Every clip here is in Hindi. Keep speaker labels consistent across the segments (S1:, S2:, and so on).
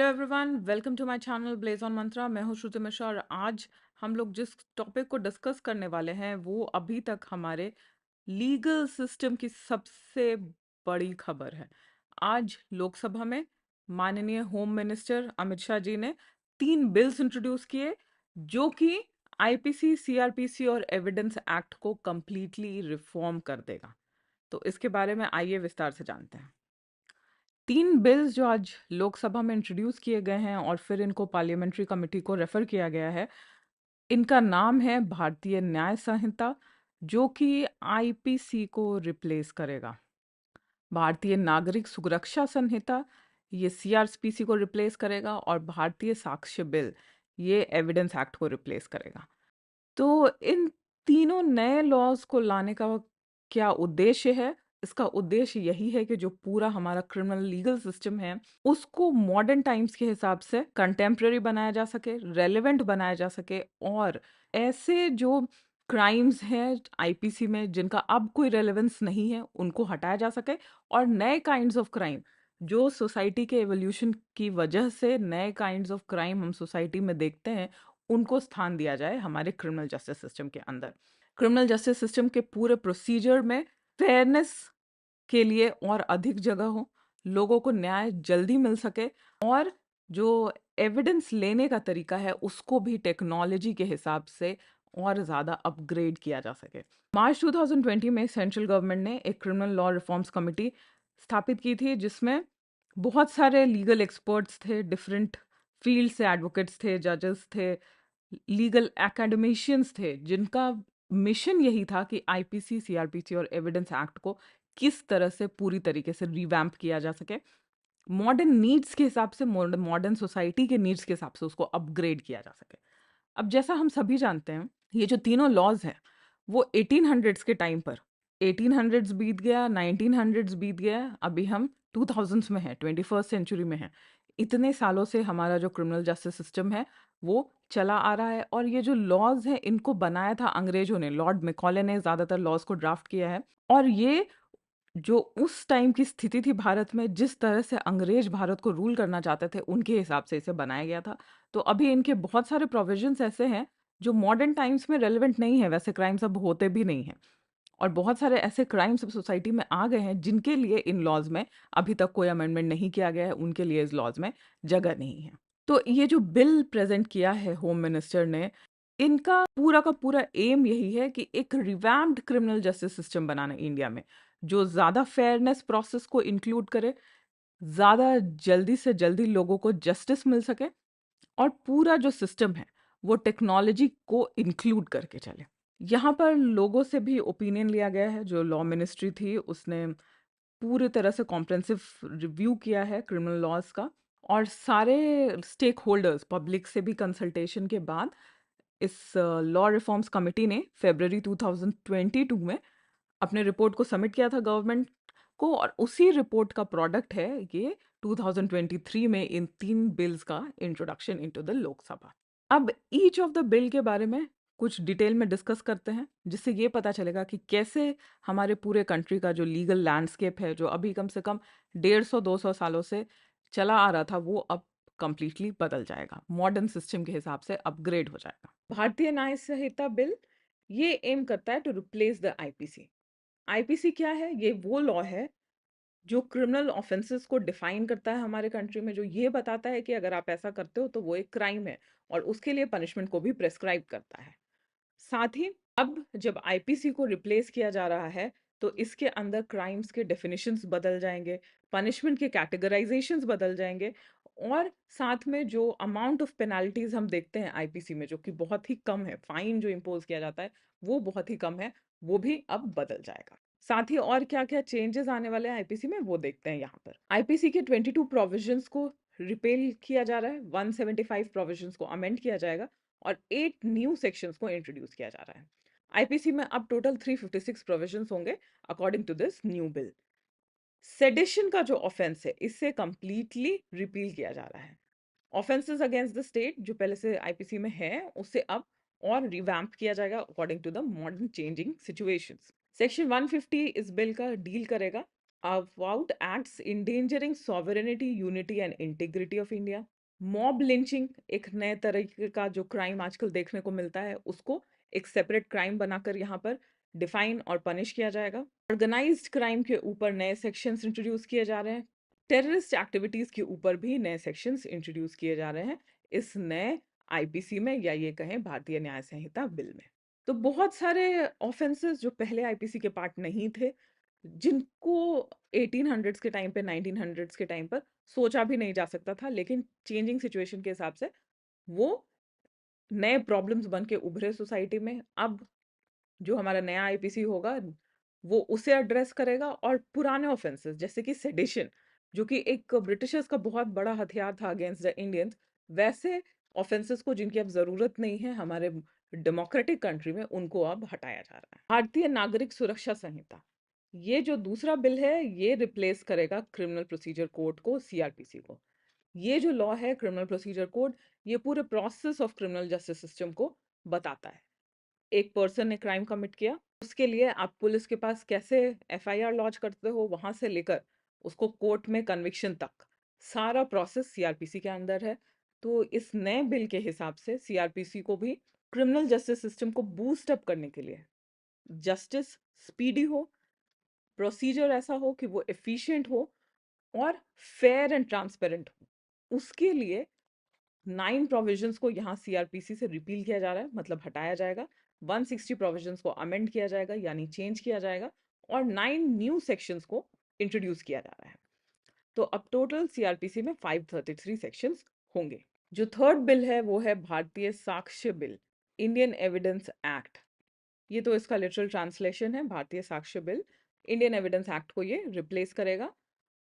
S1: Hello everyone, welcome to my channel blaze on Mantra. मैं हूं श्रुति मिश्रा और आज हम लोग जिस टॉपिक को डिस्कस करने वाले हैं वो अभी तक हमारे लीगल सिस्टम की सबसे बड़ी खबर है। आज लोकसभा में माननीय होम मिनिस्टर अमित शाह जी ने 3 बिल्स इंट्रोड्यूस किए जो कि आईपीसी, सीआरपीसी और एविडेंस एक्ट को कंप्लीटली रिफॉर्म कर देगा। तो इसके बारे में आइए विस्तार से जानते हैं। 3 बिल्स जो आज लोकसभा में इंट्रोड्यूस किए गए हैं और फिर इनको पार्लियामेंट्री कमेटी को रेफर किया गया है, इनका नाम है भारतीय न्याय संहिता, जो कि आईपीसी को रिप्लेस करेगा। भारतीय नागरिक सुरक्षा संहिता, ये सीआरपीसी को रिप्लेस करेगा। और भारतीय साक्ष्य बिल, ये एविडेंस एक्ट को रिप्लेस करेगा। तो इन तीनों नए लॉज को लाने का क्या उद्देश्य है? इसका उद्देश्य यही है कि जो पूरा हमारा क्रिमिनल लीगल सिस्टम है उसको मॉडर्न टाइम्स के हिसाब से कंटेम्प्रेरी बनाया जा सके, रेलेवेंट बनाया जा सके और ऐसे जो क्राइम्स हैं आईपीसी में जिनका अब कोई रेलेवेंस नहीं है उनको हटाया जा सके और नए काइंड्स ऑफ क्राइम जो सोसाइटी के एवोल्यूशन की वजह से नए काइंड्स ऑफ क्राइम हम सोसाइटी में देखते हैं उनको स्थान दिया जाए हमारे क्रिमिनल जस्टिस सिस्टम के अंदर। क्रिमिनल जस्टिस सिस्टम के पूरे प्रोसीजर में फेयरनेस के लिए और अधिक जगह हो, लोगों को न्याय जल्दी मिल सके और जो एविडेंस लेने का तरीका है उसको भी टेक्नोलॉजी के हिसाब से और ज़्यादा अपग्रेड किया जा सके। मार्च 2020 में सेंट्रल गवर्नमेंट ने एक क्रिमिनल लॉ रिफॉर्म्स कमेटी स्थापित की थी जिसमें बहुत सारे लीगल एक्सपर्ट्स थे, डिफरेंट फील्ड से एडवोकेट्स थे, जजेस थे, लीगल एकेडमिशियंस थे, जिनका मिशन यही था कि आईपीसी, सीआरपीसी और एविडेंस एक्ट को किस तरह से पूरी तरीके से रिवैम्प किया जा सके, मॉडर्न नीड्स के हिसाब से, मॉडर्न सोसाइटी के नीड्स के हिसाब से उसको अपग्रेड किया जा सके। अब जैसा हम सभी जानते हैं ये जो तीनों लॉज हैं वो 1800s के टाइम पर, 1800s बीत गया, 1900s बीत गया, अभी हम 2000s में हैं, 21st सेंचुरी में हैं। इतने सालों से हमारा जो क्रिमिनल जस्टिस सिस्टम है वो चला आ रहा है और ये जो लॉज हैं इनको बनाया था अंग्रेजों ने। लॉर्ड मैकॉले ने ज़्यादातर लॉज को ड्राफ्ट किया है और ये जो उस टाइम की स्थिति थी भारत में, जिस तरह से अंग्रेज भारत को रूल करना चाहते थे उनके हिसाब से इसे बनाया गया था। तो अभी इनके बहुत सारे प्रोविजंस ऐसे हैं जो मॉडर्न टाइम्स में रेलेवेंट नहीं है, वैसे क्राइम्स अब होते भी नहीं हैं और बहुत सारे ऐसे क्राइम्स अब सोसाइटी में आ गए हैं जिनके लिए इन लॉज में अभी तक कोई अमेंडमेंट नहीं किया गया है, उनके लिए इस लॉज में जगह नहीं है। तो ये जो बिल प्रेजेंट किया है होम मिनिस्टर ने, इनका पूरा का पूरा एम यही है कि एक रिवैम्प्ड क्रिमिनल जस्टिस सिस्टम बनाना इंडिया में, जो ज़्यादा फेयरनेस प्रोसेस को इंक्लूड करे, ज़्यादा जल्दी से जल्दी लोगों को जस्टिस मिल सके और पूरा जो सिस्टम है वो टेक्नोलॉजी को इंक्लूड करके चले। यहाँ पर लोगों से भी ओपिनियन लिया गया है। जो लॉ मिनिस्ट्री थी उसने पूरी तरह से कॉम्प्रिहेंसिव रिव्यू किया है क्रिमिनल लॉज का और सारे स्टेक होल्डर्स, पब्लिक से भी कंसल्टेशन के बाद इस लॉ रिफॉर्म्स कमेटी ने फरवरी 2022 में अपने रिपोर्ट को सबमिट किया था गवर्नमेंट को और उसी रिपोर्ट का प्रोडक्ट है ये 2023 में इन 3 बिल्स का इंट्रोडक्शन इनटू द लोकसभा। अब ईच ऑफ द बिल के बारे में कुछ डिटेल में डिस्कस करते हैं जिससे ये पता चलेगा कि कैसे हमारे पूरे कंट्री का जो लीगल लैंडस्केप है, जो अभी कम से कम 150-200 सालों से चला आ रहा था, वो अब कंप्लीटली बदल जाएगा, मॉडर्न सिस्टम के हिसाब से अपग्रेड हो जाएगा। भारतीय न्याय संहिता बिल ये एम करता है to replace the IPC. IPC क्या है? ये वो लॉ है जो क्रिमिनल ऑफेंसेस को डिफाइन करता है हमारे कंट्री में, जो ये बताता है कि अगर आप ऐसा करते हो तो वो एक क्राइम है और उसके लिए पनिशमेंट को भी प्रेस्क्राइब करता है। साथ ही अब जब आईपीसी को रिप्लेस किया जा रहा है तो इसके अंदर क्राइम्स के डेफिनेशंस बदल जाएंगे, पनिशमेंट के कैटेगराइजेशंस बदल जाएंगे और साथ में जो अमाउंट ऑफ पेनाल्टीज हम देखते हैं आईपीसी में, जो कि बहुत ही कम है, फाइन जो इम्पोज किया जाता है वो बहुत ही कम है, वो भी अब बदल जाएगा। साथ ही और क्या क्या चेंजेस आने वाले हैं आईपीसी में वो देखते हैं। यहाँ पर आईपीसी के 22 प्रोविजंस को रिपेल किया जा रहा है, 175 प्रोविजंस को अमेंड किया जाएगा और 8 न्यू सेक्शंस को इंट्रोड्यूस किया जा रहा है। आईपीसी में अब टोटल 356 प्रोविजंस होंगे according to this new bill. Sedition का जो ऑफेंस है इससे कंप्लीटली रिपील किया जा रहा है। ऑफेंसेस अगेंस्ट द स्टेट जो पहले से आईपीसी में है उससे अब और रिवैम्प किया जाएगा according to the modern changing situations. Section 150 इस बिल का डील करेगा about acts endangering sovereignty, unity and integrity of India. Mob lynching एक नए तरीके का जो क्राइम आजकल देखने को मिलता है, उसको एक सेपरेट क्राइम बनाकर यहाँ पर डिफाइन और पनिश किया जाएगा। ऑर्गेनाइज्ड क्राइम के ऊपर नए सेक्शंस इंट्रोड्यूस किए जा रहे हैं। टेररिस्ट एक्टिविटीज के ऊपर भी नए सेक्शंस इंट्रोड्यूस किए जा रहे हैं इस नए आईपीसी में, या ये कहें भारतीय न्याय संहिता बिल में। तो बहुत सारे ऑफेंसेस जो पहले आईपीसी के पार्ट नहीं थे, जिनको 1800s के टाइम पे, 1900s के टाइम पर सोचा भी नहीं जा सकता था, लेकिन चेंजिंग सिचुएशन के हिसाब से वो नए प्रॉब्लम्स बन के उभरे सोसाइटी में। अब जो हमारा नया आईपीसी होगा वो उसे एड्रेस करेगा, और पुराने ऑफेंसेस जैसे कि सेडिशन, जो कि एक ब्रिटिशर्स का बहुत बड़ा हथियार था अगेंस्ट द इंडियंस, वैसे ऑफेंसेस को जिनकी अब जरूरत नहीं है हमारे डेमोक्रेटिक कंट्री में, उनको अब हटाया जा रहा है। भारतीय नागरिक सुरक्षा संहिता, ये जो दूसरा बिल है, ये रिप्लेस करेगा क्रिमिनल प्रोसीजर कोड को, सीआरपीसी को। ये जो लॉ है क्रिमिनल प्रोसीजर कोड, ये पूरे process of criminal justice system को बताता है। एक पर्सन ने क्राइम कमिट किया, उसके लिए आप पुलिस के पास कैसे एफआईआर लॉन्च करते हो, वहां से लेकर उसको कोर्ट में कन्विक्शन तक, सारा प्रोसेस सीआरपीसी के अंदर है। तो इस नए बिल के हिसाब से सीआरपीसी को भी क्रिमिनल जस्टिस सिस्टम को बूस्ट अप करने के लिए, जस्टिस स्पीडी हो, प्रोसीजर ऐसा हो कि वो एफिशिएंट हो और फेयर एंड ट्रांसपेरेंट हो, उसके लिए 9 प्रोविजंस को यहाँ सीआरपीसी से रिपील किया जा रहा है, मतलब हटाया जाएगा। 160 प्रोविजंस को अमेंड किया जाएगा, यानी चेंज किया जाएगा, और 9 न्यू सेक्शंस को इंट्रोड्यूस किया जा रहा है। तो अब टोटल सीआरपीसी में 533 सेक्शंस होंगे। जो थर्ड बिल है वो है भारतीय साक्ष्य बिल, इंडियन एविडेंस एक्ट। ये तो इसका लिटरल ट्रांसलेशन है, भारतीय साक्ष्य बिल। इंडियन एविडेंस एक्ट को ये रिप्लेस करेगा,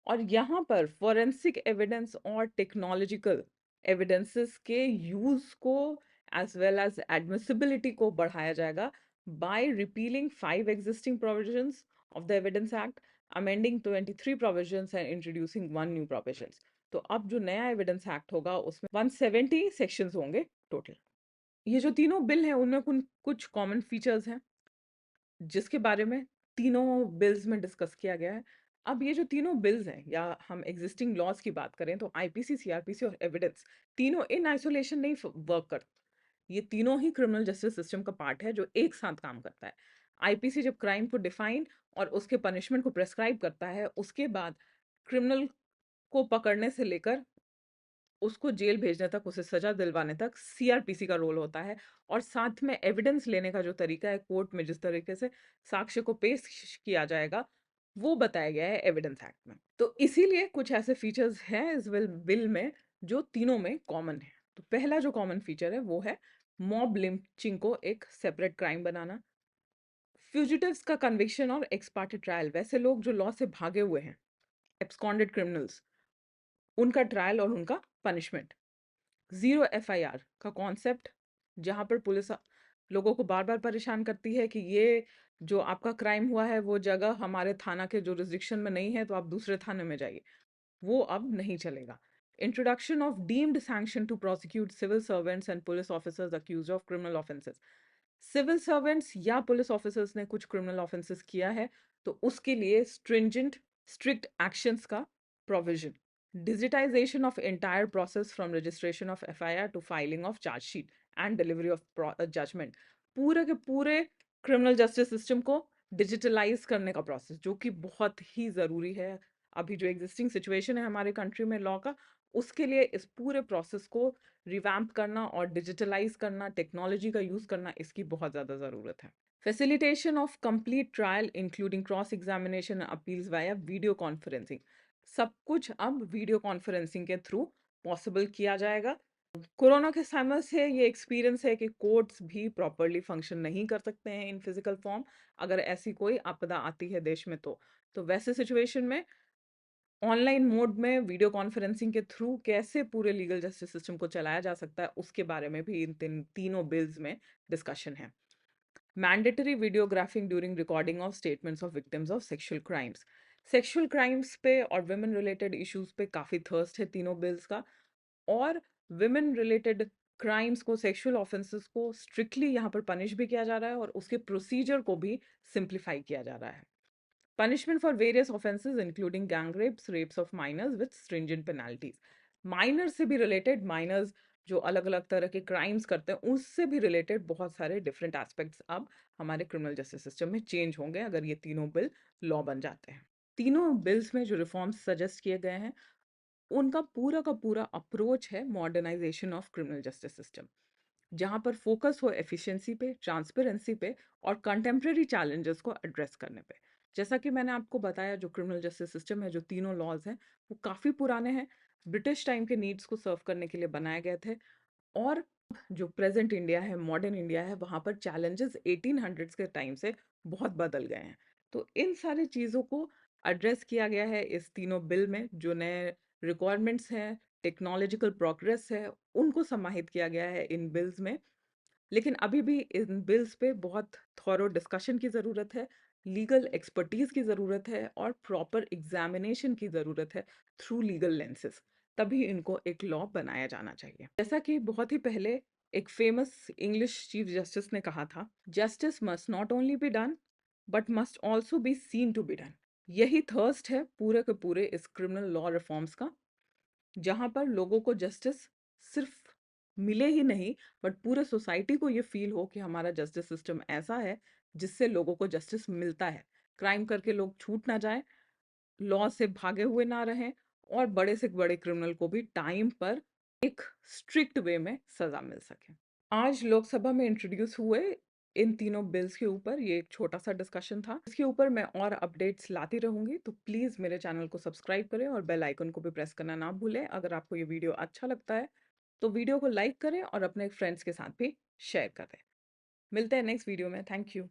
S1: और यहाँ पर फॉरेंसिक एविडेंस और टेक्नोलॉजिकल एविडेंसेस के यूज को एज वेल एज एडमिसिबिलिटी को बढ़ाया जाएगा by repealing 5 existing provisions of the evidence act, amending 23 provisions and introducing 1 new provisions. तो अब जो नया एविडेंस एक्ट होगा उसमें 170 सेक्शंस होंगे टोटल। ये जो तीनों बिल हैं उनमें कुछ कॉमन फीचर्स हैं जिसके बारे में तीनों बिल्स में डिस्कस किया गया है। अब ये जो तीनों बिल्स हैं, या हम एग्जिस्टिंग लॉज की बात करें, तो आईपीसी, सीआरपीसी और एविडेंस तीनों इन आइसोलेशन नहीं वर्क करते। ये तीनों ही क्रिमिनल जस्टिस सिस्टम का पार्ट है जो एक साथ काम करता है। आईपीसी जब क्राइम को डिफाइन और उसके पनिशमेंट को प्रेस्क्राइब करता है, उसके बाद क्रिमिनल को पकड़ने से लेकर उसको जेल भेजने तक, उसे सजा दिलवाने तक सीआरपीसी का रोल होता है। और साथ में एविडेंस लेने का जो तरीका है, कोर्ट में जिस तरीके से साक्ष्य को पेश किया जाएगा, वो बताया गया है एविडेंस एक्ट में। तो इसीलिए कुछ ऐसे फीचर्स हैं इस बिल में जो तीनों में कॉमन है। तो पहला जो कॉमन फीचर है वो है मॉब लिंचिंग को एक सेपरेट क्राइम बनाना। फ्यूजिटिव्स का कन्विक्शन और एक्स पार्टी ट्रायल, वैसे लोग जो लॉ से भागे हुए हैं, एब्सकॉन्डेड क्रिमिनल्स, उनका ट्रायल और उनका पनिशमेंट। जीरो एफआईआर का कॉन्सेप्ट, जहां पर पुलिस लोगों को बार बार परेशान करती है कि ये जो आपका क्राइम हुआ है वो जगह हमारे थाना के जुरिस्डिक्शन में नहीं है, तो आप दूसरे थाने में जाइए, वो अब नहीं चलेगा। Introduction of deemed sanction to prosecute civil servants and police officers accused of criminal offences. Civil servants या पुलिस ऑफिसर्स ने कुछ क्रिमिनल ऑफेंसेस किया है, तो उसके लिए स्ट्रिंजेंट स्ट्रिक्ट एक्शंस का provision. Digitization of entire process from registration of FIR to filing of charge sheet and delivery of judgment। पूरे के पूरे क्रिमिनल जस्टिस सिस्टम को डिजिटलाइज करने का प्रोसेस, जो कि बहुत ही ज़रूरी है। अभी जो एग्जिस्टिंग सिचुएशन है हमारे कंट्री में लॉ का, उसके लिए इस पूरे प्रोसेस को रिवैम्प करना और डिजिटलाइज करना, टेक्नोलॉजी का यूज़ करना, इसकी बहुत ज़्यादा ज़रूरत है। Facilitation of complete trial including cross examination appeals via video conferencing, सब कुछ अब वीडियो कॉन्फ्रेंसिंग के थ्रू पॉसिबल किया जाएगा। कोरोना के समय से ये एक्सपीरियंस है कि कोर्ट्स भी प्रॉपरली फंक्शन नहीं कर सकते हैं इन फिजिकल फॉर्म, अगर ऐसी कोई आपदा आती है देश में। तो वैसे सिचुएशन में ऑनलाइन मोड में वीडियो कॉन्फ्रेंसिंग के थ्रू कैसे पूरे लीगल जस्टिस सिस्टम को चलाया जा सकता है, उसके बारे में भी इन तीनों बिल्स में डिस्कशन है। Mandatory videographing during recording of statements of victims of sexual crimes. Sexual crimes पे और विमेन रिलेटेड इश्यूज पे काफ़ी थर्स्ट है तीनों बिल्स का, और विमेन रिलेटेड क्राइम्स को, सेक्सुअल ऑफेंसेस को स्ट्रिक्टली यहाँ पर पनिश भी किया जा रहा है, और उसके प्रोसीजर को भी सिंप्लीफाई किया जा रहा है। Punishment for various offenses including gang rapes, rapes of minors with stringent penalties। Minor से भी रिलेटेड, माइनर्स जो अलग-अलग तरह के क्राइम्स करते हैं, उससे भी रिलेटेड बहुत सारे डिफरेंट एस्पेक्ट्स अब हमारे क्रिमिनल जस्टिस सिस्टम में चेंज होंगे अगर ये तीनों बिल लॉ बन जाते हैं। तीनों बिल्स में जो रिफॉर्म्स सजेस्ट किए गए हैं, उनका पूरा का पूरा अप्रोच है modernisation of criminal justice system, जहां पर फोकस हो एफिशिएंसी पे, ट्रांसपेरेंसी पे और कंटेम्प्रेरी चैलेंजेस को एड्रेस करने पे। जैसा कि मैंने आपको बताया, जो क्रिमिनल जस्टिस सिस्टम है, जो तीनों लॉज हैं, वो काफ़ी पुराने हैं, ब्रिटिश टाइम के नीड्स को सर्व करने के लिए बनाए गए थे। और जो प्रेजेंट इंडिया है, मॉडर्न इंडिया है, वहाँ पर चैलेंजेस 1800s के टाइम से बहुत बदल गए हैं। तो इन सारी चीज़ों को एड्रेस किया गया है इस तीनों बिल में। जो नए रिक्वायरमेंट्स हैं, टेक्नोलॉजिकल प्रोग्रेस है, उनको समाहित किया गया है इन बिल्स में। लेकिन अभी भी इन बिल्स पे बहुत थॉरो डिस्कशन की ज़रूरत है, लीगल एक्सपर्टीज़ की ज़रूरत है और प्रॉपर एग्जामिनेशन की ज़रूरत है थ्रू लीगल लेंसेज। तभी इनको एक लॉ बनाया जाना चाहिए। जैसा कि बहुत ही पहले एक फेमस इंग्लिश चीफ जस्टिस ने कहा था, justice must not only be done but must also be seen to be done. यही थर्स्ट है पूरे के पूरे इस क्रिमिनल लॉ रिफॉर्म्स का, जहाँ पर लोगों को जस्टिस सिर्फ मिले ही नहीं, बट पूरे सोसाइटी को ये फील हो कि हमारा जस्टिस सिस्टम ऐसा है जिससे लोगों को जस्टिस मिलता है। क्राइम करके लोग छूट ना जाए, लॉ से भागे हुए ना रहें और बड़े से बड़े क्रिमिनल को भी टाइम पर एक स्ट्रिक्ट वे में सजा मिल सके। आज लोकसभा में इंट्रोड्यूस हुए इन तीनों बिल्स के ऊपर ये एक छोटा सा डिस्कशन था। इसके ऊपर मैं और अपडेट्स लाती रहूंगी, तो प्लीज मेरे चैनल को सब्सक्राइब करें और बेल आइकन को भी प्रेस करना ना भूलें। अगर आपको ये वीडियो अच्छा लगता है तो वीडियो को लाइक करें और अपने फ्रेंड्स के साथ भी शेयर करें। मिलते हैं नेक्स्ट वीडियो में। Thank you.